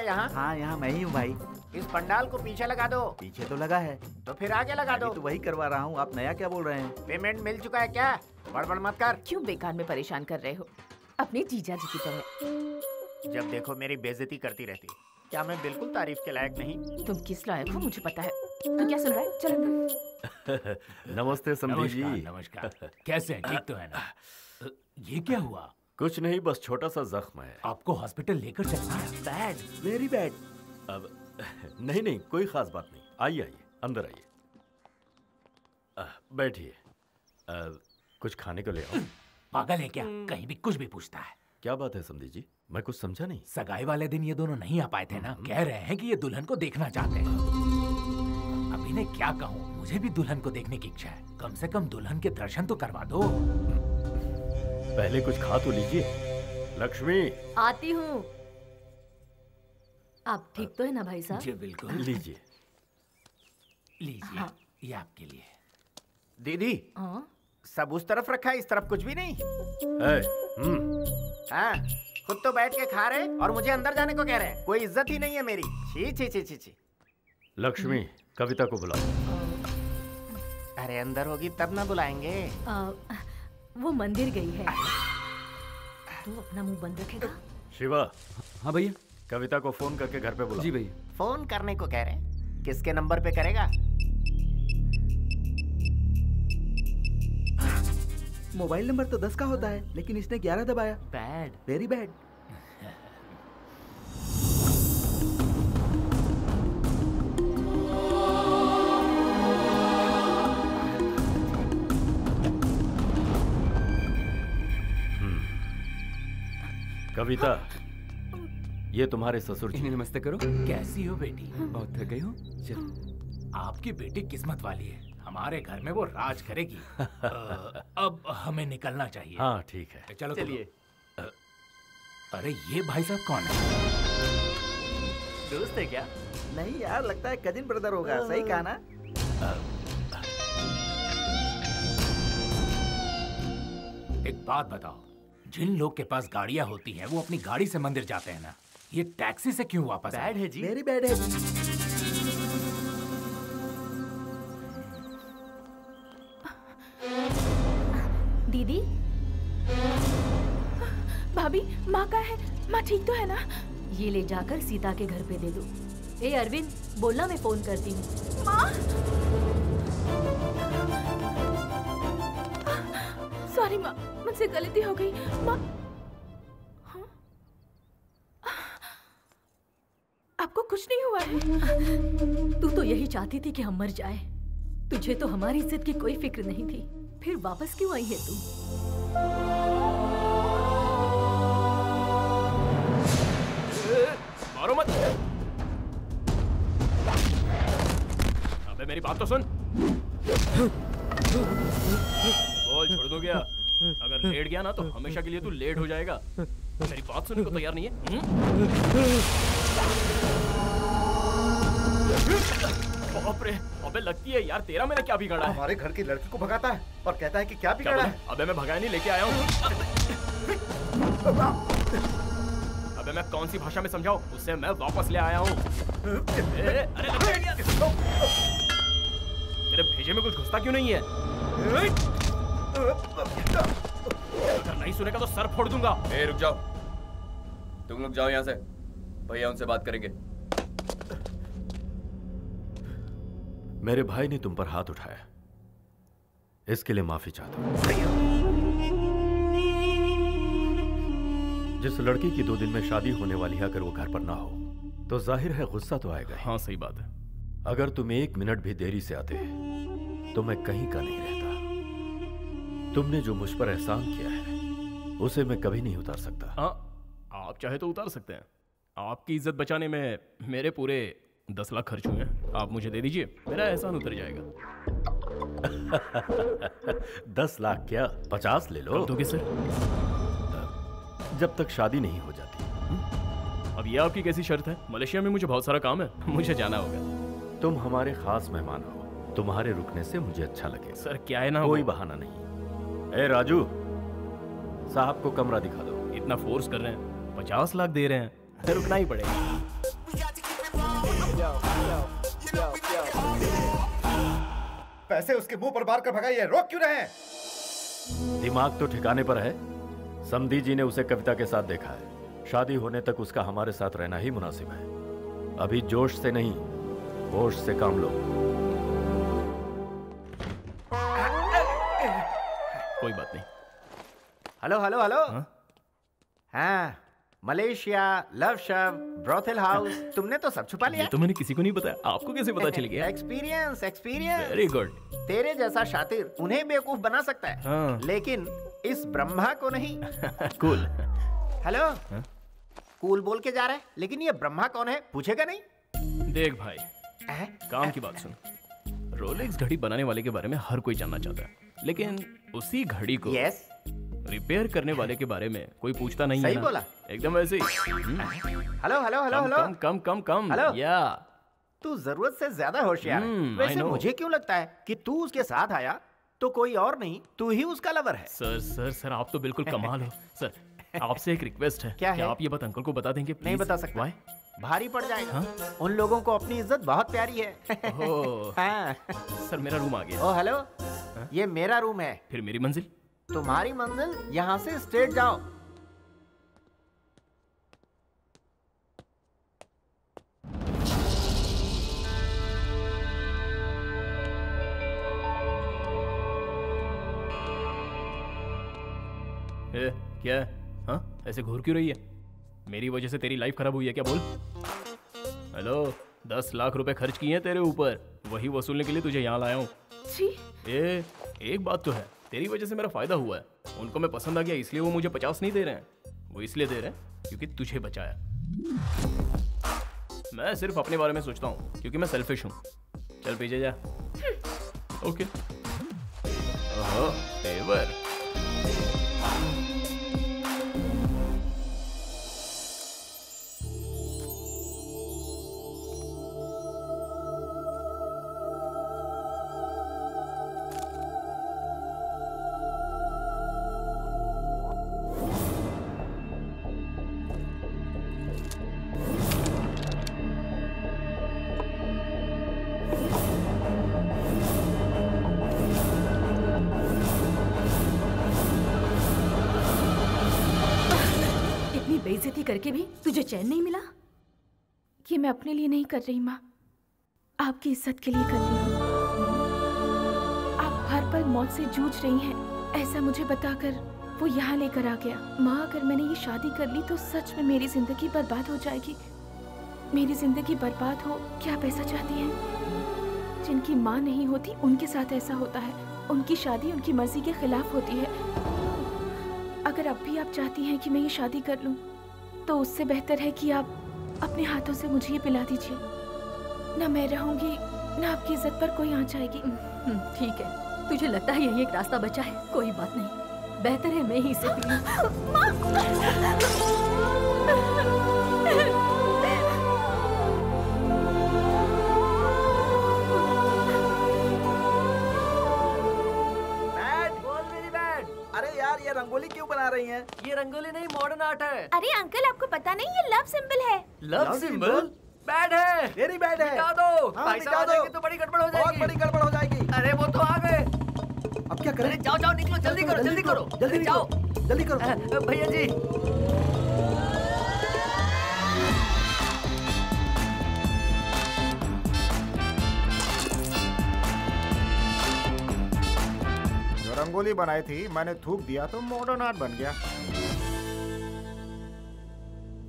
यहाँ? हाँ यहाँ मैं ही हूँ भाई। इस पंडाल को पीछे लगा दो। पीछे तो लगा है। तो फिर आगे लगा दो। तो वही करवा रहा हूँ, आप नया क्या बोल रहे हैं? पेमेंट मिल चुका है क्या? बड़बड़ मत कर। क्यों बेकार में परेशान कर रहे हो? अपने जीजा जी की तरह। जब देखो मेरी बेइज्जती करती रहती। क्या मैं बिल्कुल तारीफ के लायक नहीं? तुम किस लायक हो मुझे पता है। तू क्या सुन रहा है? चल अंदर। नमस्ते समधी जी। नमस्कार। कैसे हैं? ठीक तो है ना? ये क्या हुआ? कुछ नहीं, बस छोटा सा जख्म है। आपको हॉस्पिटल लेकर चलना है? Bad, very bad. अब नहीं, कोई खास बात नहीं। आइए आइए, अंदर आइए, बैठिए। कुछ खाने को ले आओ। पागल है क्या? कहीं भी कुछ भी पूछता है। क्या बात है समधी जी, मैं कुछ समझा नहीं। सगाई वाले दिन ये दोनों नहीं आ पाए थे ना? कह रहे हैं कि ये दुल्हन को देखना चाहते हैं। अब इन्हें क्या कहूँ, मुझे भी दुल्हन को देखने की इच्छा है। कम से कम दुल्हन के दर्शन तो करवा दो। पहले कुछ खा तो लीजिए। लक्ष्मी, आती हूँ। आप ठीक तो है ना भाई साहब? जी बिल्कुल। लीजिए लीजिए। हाँ। ये आपके लिए। दीदी, सब उस तरफ रखा है, इस तरफ कुछ भी नहीं। हाँ, खुद तो बैठ के खा रहे और मुझे अंदर जाने को कह रहे हैं। कोई इज्जत ही नहीं है मेरी। छी छी छी छी छी। लक्ष्मी, कविता को बुलाओ। अरे अंदर होगी तब ना बुलाएंगे। वो मंदिर गई है। तू अपना मुंह बंद रखेगा? शिवा। हाँ भैया। कविता को फोन करके घर पे बुलाओ। जी भैया। फोन करने को कह रहे हैं? किसके नंबर पे करेगा? मोबाइल नंबर तो 10 का होता है, लेकिन इसने 11 दबाया। Bad, very bad. कविता, ये तुम्हारे ससुर जी। नमस्ते करो। कैसी हो बेटी? बहुत थक गई हो? चलो। आपकी बेटी किस्मत वाली है, हमारे घर में वो राज करेगी। अब हमें निकलना चाहिए। हाँ ठीक है, चलो चलिए। अरे ये भाई साहब कौन है? दोस्त है क्या? नहीं यार, लगता है कजिन ब्रदर होगा। सही कहा ना? एक बात बताओ, जिन लोग के पास गाड़ियां होती हैं वो अपनी गाड़ी से मंदिर जाते हैं ना, ये टैक्सी से क्यों वापस आए? बैड है जी। वेरी बैड है जी। दीदी, भाभी, माँ का है? माँ ठीक तो है ना? ये ले जाकर सीता के घर पे दे दो। ए अरविंद, बोलना मैं फोन करती हूँ। माँ, सॉरी माँ, मुझसे गलती हो गई। माँ, आपको कुछ नहीं हुआ है? तू तो यही चाहती थी कि हम मर जाए। तुझे तो हमारी इज्जत की कोई फिक्र नहीं थी। फिर वापस क्यों आई है तू? मारो मत। अबे मेरी बात तो सुन। बोल, छोड़ दो क्या? अगर लेट गया ना तो हमेशा के लिए तू लेट हो जाएगा। मेरी बात सुनने को तैयार नहीं है? बाप रे, अबे लगती है यार, तेरा मैंने क्या बिगाड़ा है? हमारे घर की लड़की को भगाता है और कहता है कि क्या बिगाड़ा है? अबे मैं भगाया नहीं, लेके आया हूँ। अबे मैं कौन सी भाषा में समझाऊं? उससे मैं वापस ले आया हूँ। अरे तेरे भेजे में कुछ घुसता क्यों नहीं है? अगर नहीं सुनेगा तो सर फोड़ दूंगा। रुक जाओ, तुम लोग जाओ यहाँ से, भैया उनसे बात करेंगे। मेरे भाई ने तुम पर हाथ उठाया, इसके लिए माफी चाहता हूं। जिस लड़की की 2 दिन में शादी होने वाली है, अगर वो घर पर ना हो तो जाहिर है गुस्सा तो आएगा। हाँ सही बात है। अगर तुम 1 मिनट भी देरी से आते तो मैं कहीं का नहीं रहता। तुमने जो मुझ पर एहसान किया है उसे मैं कभी नहीं उतार सकता। हाँ, आप चाहे तो उतार सकते हैं। आपकी इज्जत बचाने में मेरे पूरे 10 लाख खर्च हुए हैं। आप मुझे दे दीजिए, मेरा एहसान उतर जाएगा। 10 लाख क्या, 50 ले लो। दोगे सर? जब तक शादी नहीं हो जाती। अब ये आपकी कैसी शर्त है? मलेशिया में मुझे बहुत सारा काम है, मुझे जाना होगा। तुम हमारे खास मेहमान हो, तुम्हारे रुकने से मुझे अच्छा लगे। सर क्या है ना, कोई बहाना नहीं। ए राजू, साहब को कमरा दिखा दो। इतना फोर्स कर रहे हैं, 50 लाख दे रहे हैं, रुकना ही पड़ेगा। पैसे उसके मुंह पर मार कर भगाइए, रोक क्यों रहे हैं? दिमाग तो ठिकाने पर है। समधी जी ने उसे कविता के साथ देखा है। शादी होने तक उसका हमारे साथ रहना ही मुनासिब है। अभी जोश से नहीं, होश से काम लो। कोई बात नहीं। Hello hello hello. हाँ, मलेशिया, लव शव, ब्रोथल हाउस, तुमने तो सब छुपा लिया। ये तो मैंने किसी को नहीं बताया, आपको कैसे पता चल गया? Experience experience. Very good. तेरे जैसा शातिर उन्हें बेवकूफ बना सकता है, हाँ। लेकिन इस ब्रह्मा को नहीं। कूल। हेलो, कूल बोल के जा रहा है, लेकिन ये ब्रह्मा कौन है पूछेगा नहीं? देख भाई, काम की बात सुन। रोलेक्स घड़ी बनाने वाले के बारे में हर कोई जानना चाहता है, लेकिन उसी घड़ी को रिपेयर करने वाले के बारे में कोई पूछता नहीं है। सही बोला। एकदम ऐसे ही। Hello hello hello hello. Come come come. Hello. या तू जरूरत से ज्यादा होशियार है। वैसे मुझे क्यों लगता है कि तू उसके साथ आया तो कोई और नहीं, तू ही उसका लवर है। सर सर सर, आप तो बिल्कुल कमाल हो। सर, आपसे एक रिक्वेस्ट है। क्या है? आप ये बात अंकल को बता देंगे प्लीज? नहीं बता सकता। Why? भारी पड़ जाएगा। उन लोगों को अपनी इज्जत बहुत प्यारी है। हाँ। सर, मेरा रूम आ गया। ओ हेलो, ये मेरा रूम है। फिर मेरी मंजिल? तुम्हारी मंजिल यहाँ से स्ट्रेट जाओ। क्या है? हाँ, ऐसे घूर क्यों रही है? मेरी वजह से तेरी लाइफ खराब हुई है क्या? बोल। हेलो, 10 लाख रुपए खर्च किए हैं तेरे ऊपर, वही वसूलने के लिए तुझे यहाँ लाया हूँ। एक बात तो है, तेरी वजह से मेरा फायदा हुआ है। उनको मैं पसंद आ गया, इसलिए वो मुझे 50 नहीं दे रहे हैं। वो इसलिए दे रहे हैं क्योंकि तुझे बचाया। मैं सिर्फ अपने बारे में सोचता हूँ क्योंकि मैं सेल्फिश हूँ। चल पीछे जा। ओके। ओहो, तेवर। बेइज्जती करके भी तुझे चैन नहीं मिला? ये मैं अपने लिए नहीं कर रही माँ, आपकी इज्जत के लिए कर रही हूँ। आप हर पल मौत से जूझ रही हैं, ऐसा मुझे बताकर वो यहाँ लेकर आ गया। माँ, अगर मैंने ये शादी कर ली तो सच में मेरी जिंदगी बर्बाद हो जाएगी। मेरी जिंदगी बर्बाद हो, क्या आप ऐसा चाहती हैं? जिनकी माँ नहीं होती उनके साथ ऐसा होता है। उनकी शादी उनकी मर्जी के खिलाफ होती है। अगर अब भी आप चाहती हैं कि मैं ये शादी कर लूं, तो उससे बेहतर है कि आप अपने हाथों से मुझे ये पिला दीजिए। ना मैं रहूंगी, ना आपकी इज्जत पर कोई आंच आएगी। ठीक है, तुझे लगता है यही एक रास्ता बचा है? कोई बात नहीं, बेहतर है मैं ही इसे पी लूं। अरे यार, ये रंगोली क्यों बना रही हैं? ये रंगोली नहीं, मॉडर्न आर्ट है। अरे अंकल, आपको पता नहीं ये लव सिंबल है। Love symbol? बैड है। वेरी बैड है। मिटा दो। हाँ, भाई साहब आ जाएंगे तो बड़ी गड़बड़ हो जाएगी। बहुत बड़ी गड़बड़ हो जाएगी। अरे वो तो आ गए। अब क्या करें? जाओ जाओ, निकलो, जल्दी करो, जल्दी करो, जल्दी जाओ, जल्दी करो। भैया जी। रंगोली बनाई थी, मैंने थूक दिया तो मॉडर्न आर्ट बन गया।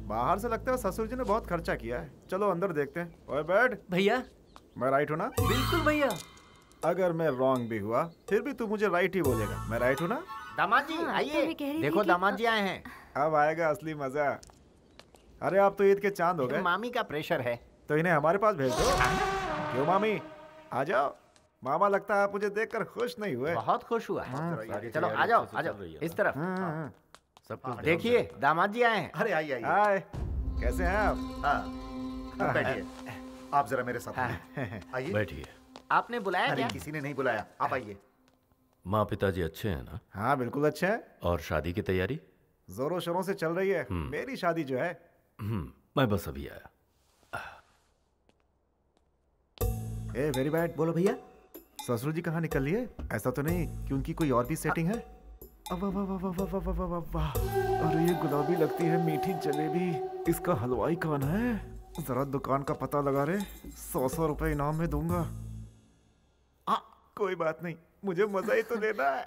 बाहर से लगता है ससुर जी ने बहुत खर्चा किया है। चलो अंदर देखते हैं। ओए बैठ। भैया, मैं राइट हूँ ना? बिल्कुल भैया। अगर मैं रॉन्ग भी हुआ फिर भी तू मुझे राइट ही बोलेगा। मैं राइट हूँ ना? दामाद जी आइए, देखो दामाद जी आए हैं। अब आएगा असली मजा। अरे आप तो ईद के चांद हो गए। मामी का प्रेशर है तो इन्हें हमारे पास भेज दो। क्यों मामी, आ जाओ। मामा लगता है आप मुझे देखकर खुश नहीं हुए। बहुत खुश हुआ। चलो आ जाओ, आ जाओ इस तरफ। सब कुछ देखिए दामाद जी आए हैं। अरे आइए आइए। हाय, कैसे हैं आप? हाँ, बैठिए। आप जरा मेरे साथ आइए। बैठिए। आपने बुलाया क्या? किसी ने नहीं बुलाया, आप आइए। माँ पिताजी अच्छे हैं ना? हाँ बिल्कुल अच्छे हैं। और शादी की तैयारी जोरों शोरों से चल रही है। मेरी शादी जो है। मैं बस अभी आया। A very bad. बोलो भैया। ससुर जी कहाँ निकल लिए? ऐसा तो नहीं कि उनकी कोई और भी सेटिंग है? वाह वाह वाह वाह वाह वाह वाह वाह। अरे ये गुलाबी लगती है मीठी जलेबी। इसका हलवाई कौन है? जरा दुकान का पता लगा रे, 100 रुपए इनाम में दूंगा। कोई बात नहीं, मुझे मजा ही तो लेना है।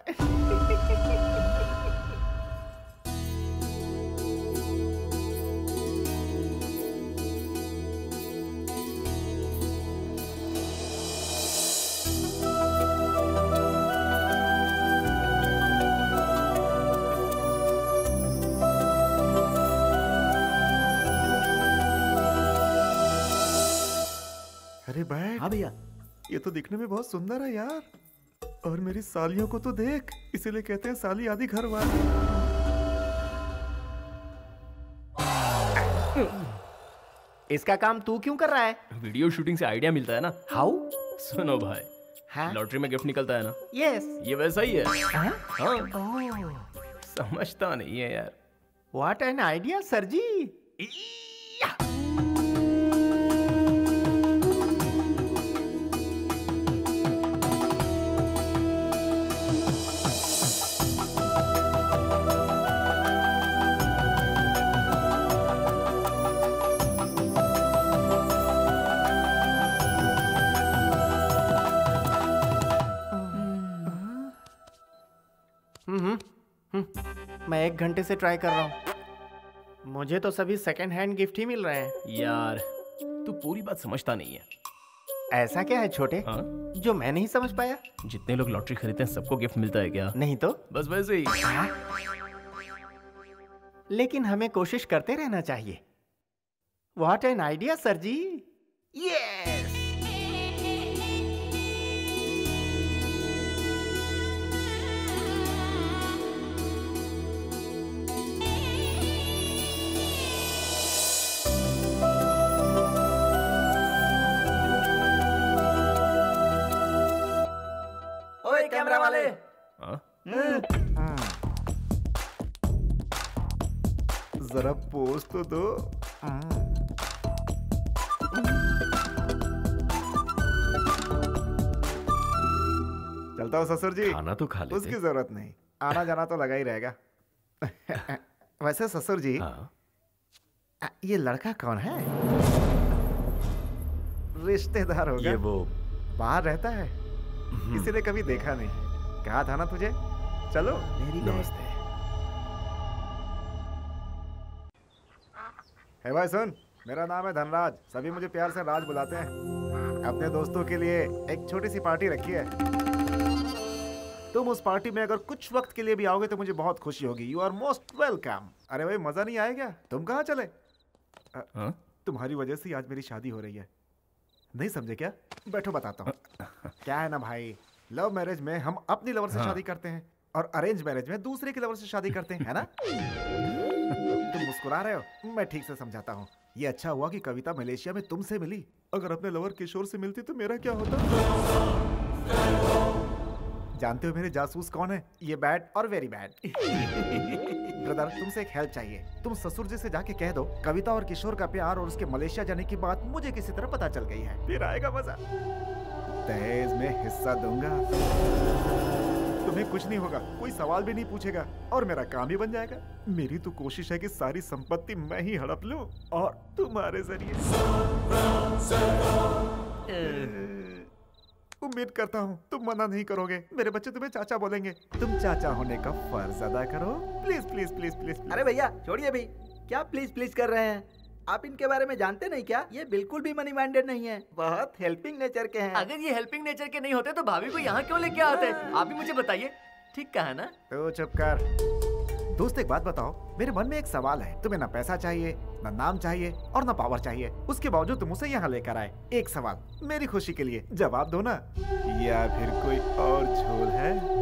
अरे बैठ। हाँ भैया। ये तो दिखने में बहुत सुंदर है यार। और मेरी सालियों को तो देख, इसीलिए कहते हैं साली आधी घर वाली। इसका काम तू क्यों कर रहा है? वीडियो शूटिंग से आइडिया मिलता है ना। हाउ? सुनो भाई, हाँ? लॉटरी में गिफ्ट निकलता है ना। यस। ये वैसा ही है। हाँ? हाँ। समझता नहीं है यार। व्हाट एन आइडिया सर जी। मैं 1 घंटे से ट्राई कर रहा हूँ, मुझे तो सभी सेकंड हैंड गिफ्ट ही मिल रहे हैं। यार तू पूरी बात समझता नहीं है। ऐसा क्या है छोटे? हाँ? जो मैं नहीं समझ पाया? जितने लोग लॉटरी खरीदते हैं सबको गिफ्ट मिलता है क्या? नहीं तो बस वैसे ही। लेकिन हमें कोशिश करते रहना चाहिए। What an idea sir ji. Yes. Camera वाले। जरा पोज तो दो। चलता हूँ ससुर जी। खाना तो खा लेते। उसकी जरूरत नहीं, आना जाना तो लगा ही रहेगा। वैसे ससुर जी, ये लड़का कौन है? रिश्तेदार होगा। ये वो बाहर रहता है, किसी ने कभी देखा नहीं। कहा था ना तुझे। चलो मेरी नमस्ते। है भाई सुन, मेरा नाम है धनराज, सभी मुझे प्यार से राज बुलाते हैं। अपने दोस्तों के लिए एक छोटी सी पार्टी रखी है। तुम उस पार्टी में अगर कुछ वक्त के लिए भी आओगे तो मुझे बहुत खुशी होगी। You are most welcome. अरे भाई मजा नहीं आएगा? तुम कहाँ चले? तुम्हारी वजह से आज मेरी शादी हो रही है, नहीं समझे क्या? बैठो बताता हूँ। क्या है ना भाई, लव मैरिज में हम अपनी लवर से शादी करते हैं और अरेंज मैरिज में दूसरे की लवर से शादी करते हैं, है ना? तुम मुस्कुरा रहे हो, मैं ठीक से समझाता हूँ। ये अच्छा हुआ कि कविता मलेशिया में तुमसे मिली। अगर अपने लवर किशोर से मिलती तो मेरा क्या होता? जानते हो मेरे जासूस कौन है? ये बैड और वेरी बैड। ब्रदर, तुमसे एक हेल्प चाहिए। तुम ससुर जी से जाके कह दो कविता और किशोर का प्यार और उसके मलेशिया जाने की बात मुझे किसी तरह पता चल गई है। फिर आएगा मजा। दहेज में हिस्सा दूंगा, तुम्हें कुछ नहीं होगा, कोई सवाल भी नहीं पूछेगा और मेरा काम ही बन जाएगा। मेरी तो कोशिश है कि सारी संपत्ति मैं ही हड़प लूं और तुम्हारे जरिए। उम्मीद करता हूँ तुम मना नहीं करोगे। मेरे बच्चे तुम्हें चाचा बोलेंगे। तुम चाचा होने का फर्ज अदा करो। Please please please please. अरे भैया छोड़िए भी, क्या प्लीज प्लीज कर रहे हैं? आप इनके बारे में जानते नहीं क्या? ये बिल्कुल भी मनी माइंडेड नहीं है, बहुत हेल्पिंग नेचर के हैं। अगर ये हेल्पिंग नेचर के नहीं होते तो भाभी को यहाँ क्यों लेके आते? आप ही मुझे बताइए, ठीक कहा ना? तो चुप कर। दोस्त एक बात बताओ, मेरे मन में एक सवाल है। तुम्हें ना पैसा चाहिए, ना नाम चाहिए और ना पावर चाहिए, उसके बावजूद तुम उसे यहाँ लेकर आए। एक सवाल मेरी खुशी के लिए जवाब दो ना, या फिर कोई और झोल है?